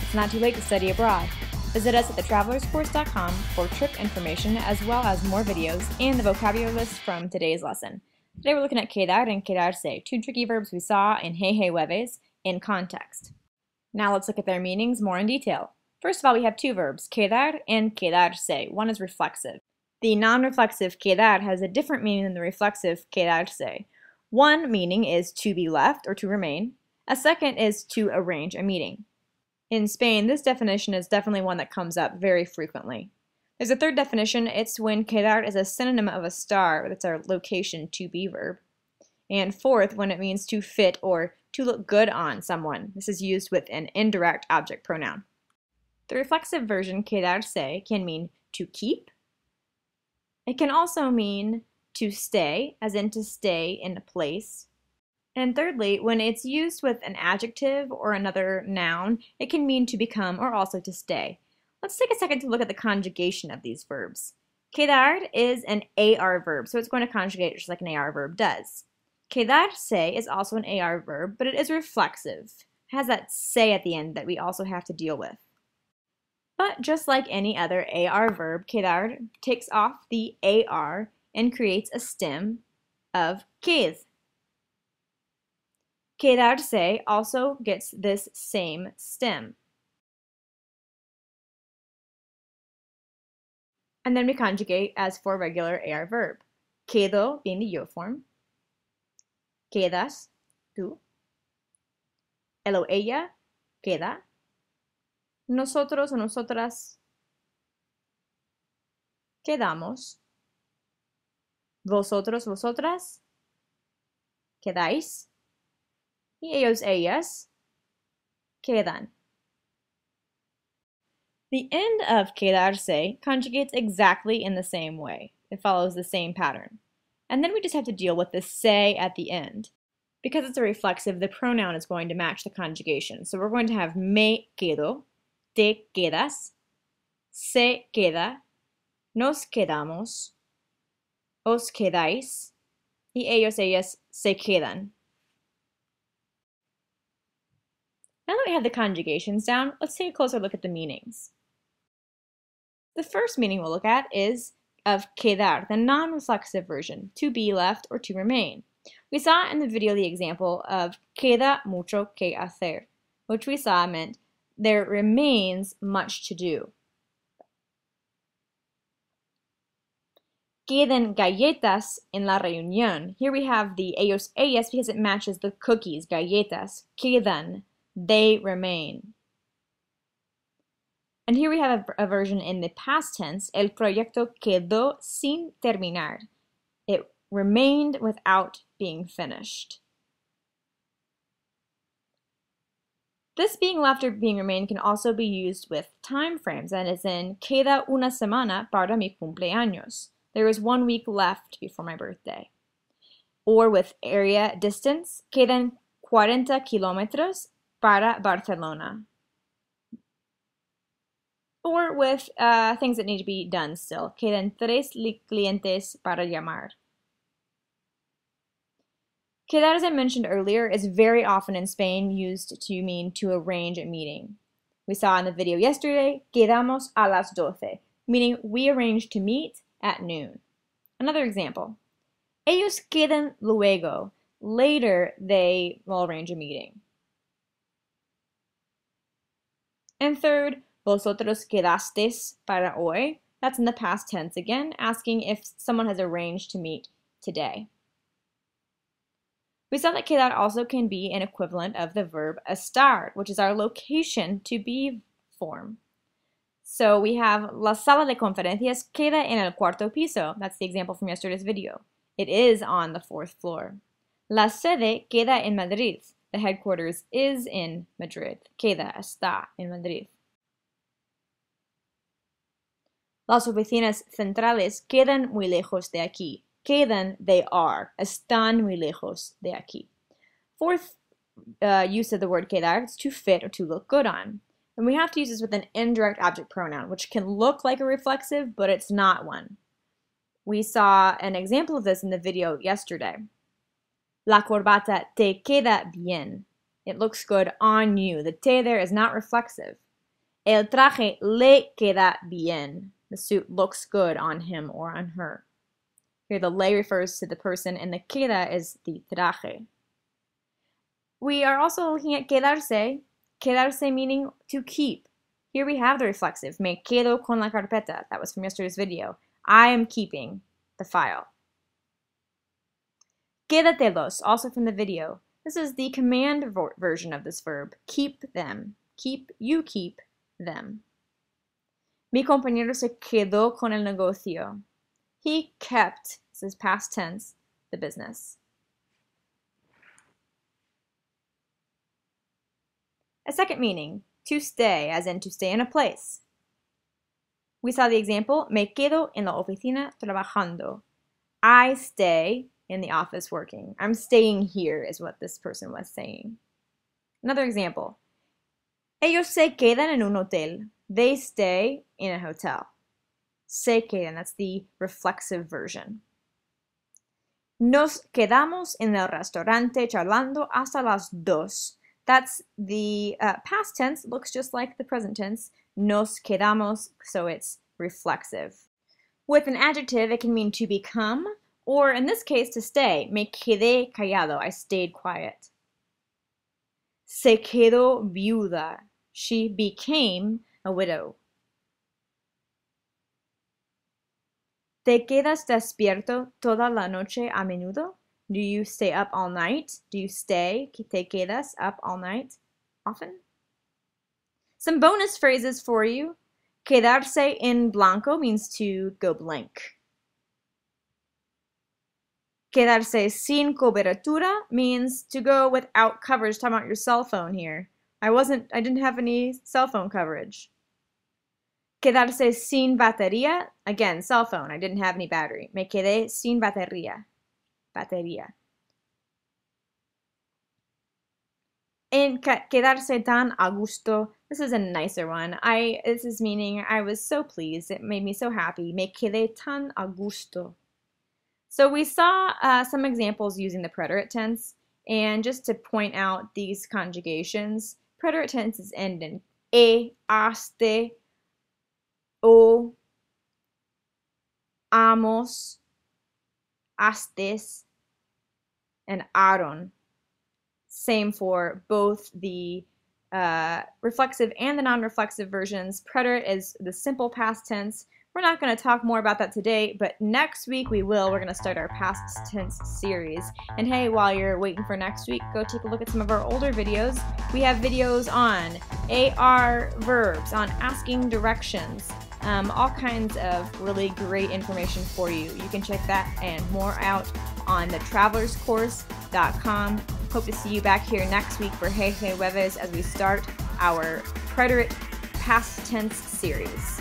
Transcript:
It's not too late to study abroad. Visit us at thetravelerscourse.com for trip information as well as more videos and the vocabulary list from today's lesson. Today we're looking at quedar and quedarse, two tricky verbs we saw in Hey Hey Hueves in context. Now let's look at their meanings more in detail. First of all, we have two verbs, quedar and quedarse. One is reflexive. The non-reflexive quedar has a different meaning than the reflexive quedarse. One meaning is to be left or to remain. A second is to arrange a meeting. In Spain, this definition is definitely one that comes up very frequently. There's a third definition. It's when quedar is a synonym of a star. That's our location to be verb. And fourth, when it means to fit or to look good on someone. This is used with an indirect object pronoun. The reflexive version, quedarse, can mean to keep. It can also mean to stay, as in to stay in a place. And thirdly, when it's used with an adjective or another noun, it can mean to become or also to stay. Let's take a second to look at the conjugation of these verbs. Quedar is an AR verb, so it's going to conjugate just like an AR verb does. Quedarse is also an AR verb, but it is reflexive. It has that se at the end that we also have to deal with. But just like any other AR verb, quedar takes off the AR and creates a stem of qued. Quedarse also gets this same stem. And then we conjugate as for regular AR verb. Quedo being the yo form. Quedas, tú. Él o ella, queda. Nosotros o nosotras, quedamos. Vosotros, vosotras, quedáis. Y ellos, ellas, quedan. The end of quedarse conjugates exactly in the same way. It follows the same pattern. And then we just have to deal with the se at the end. Because it's a reflexive, the pronoun is going to match the conjugation. So we're going to have me quedo, te quedas, se queda, nos quedamos, os quedáis, y ellos, ellas se quedan. Now that we have the conjugations down, let's take a closer look at the meanings. The first meaning we'll look at is of quedar, the non-reflexive version, to be left or to remain. We saw in the video the example of queda mucho que hacer, which we saw meant there remains much to do. Quedan galletas en la reunión. Here we have the ellos, ellas because it matches the cookies, galletas, quedan. They remain. And here we have a version in the past tense. El proyecto quedó sin terminar. It remained without being finished. This being left or being remained can also be used with time frames, and is in queda una semana para mi cumpleaños. There is 1 week left before my birthday. Or with area distance, quedan 40 kilómetros para Barcelona. Or with things that need to be done still. Quedan 3 clientes para llamar. Quedar, as I mentioned earlier, is very often in Spain used to mean to arrange a meeting. We saw in the video yesterday, quedamos a las 12, meaning we arranged to meet at noon. Another example. Ellos quedan luego. Later, they will arrange a meeting. And third, vosotros quedasteis para hoy. That's in the past tense again, asking if someone has arranged to meet today. We saw that quedar also can be an equivalent of the verb estar, which is our location to be form. So we have la sala de conferencias queda en el cuarto piso. That's the example from yesterday's video. It is on the 4th floor. La sede queda en Madrid. The headquarters is in Madrid. Queda, está en Madrid. Las oficinas centrales quedan muy lejos de aquí. Quedan, they are. Están muy lejos de aquí. Fourth use of the word quedar is to fit or to look good on. And we have to use this with an indirect object pronoun, which can look like a reflexive, but it's not one. We saw an example of this in the video yesterday. La corbata te queda bien. It looks good on you. The te there is not reflexive. El traje le queda bien. The suit looks good on him or on her. Here the le refers to the person and the queda is the traje. We are also looking at quedarse. Quedarse meaning to keep. Here we have the reflexive. Me quedo con la carpeta. That was from yesterday's video. I am keeping the file. Quédatelos, also from the video. This is the command version of this verb. Keep them. You keep them. Mi compañero se quedó con el negocio. He kept, this is past tense, the business. A second meaning, to stay, as in to stay in a place. We saw the example, me quedo en la oficina trabajando. I stay in the office working. I'm staying here is what this person was saying. Another example, ellos se quedan en un hotel. They stay in a hotel. Se quedan, that's the reflexive version. Nos quedamos en el restaurante charlando hasta las 2. That's the past tense, looks just like the present tense. Nos quedamos, so it's reflexive. With an adjective, it can mean to become, or in this case, to stay. Me quedé callado, I stayed quiet. Se quedó viuda, she became a widow. ¿Te quedas despierto toda la noche a menudo? Do you stay up all night? Do you stay, te quedas, up all night often? Some bonus phrases for you. Quedarse en blanco means to go blank. Quedarse sin cobertura means to go without coverage. Talking about your cell phone here. I didn't have any cell phone coverage. Quedarse sin batería, again, cell phone. I didn't have any battery. Me quedé sin batería. Batería. En quedarse tan a gusto. This is a nicer one. This is meaning I was so pleased. It made me so happy. Me quedé tan a gusto. So we saw some examples using the preterite tense. And just to point out these conjugations, preterite tenses end in e, aste, o, amos, astes, and aron. Same for both the reflexive and the non-reflexive versions. Preterite is the simple past tense. We're not going to talk more about that today, but next week we will. We're going to start our past tense series. And hey, while you're waiting for next week, go take a look at some of our older videos. We have videos on AR verbs, on asking directions, all kinds of really great information for you. You can check that and more out on thetravelerscourse.com. Hope to see you back here next week for Hey Hey Jueves as we start our preterite past tense series.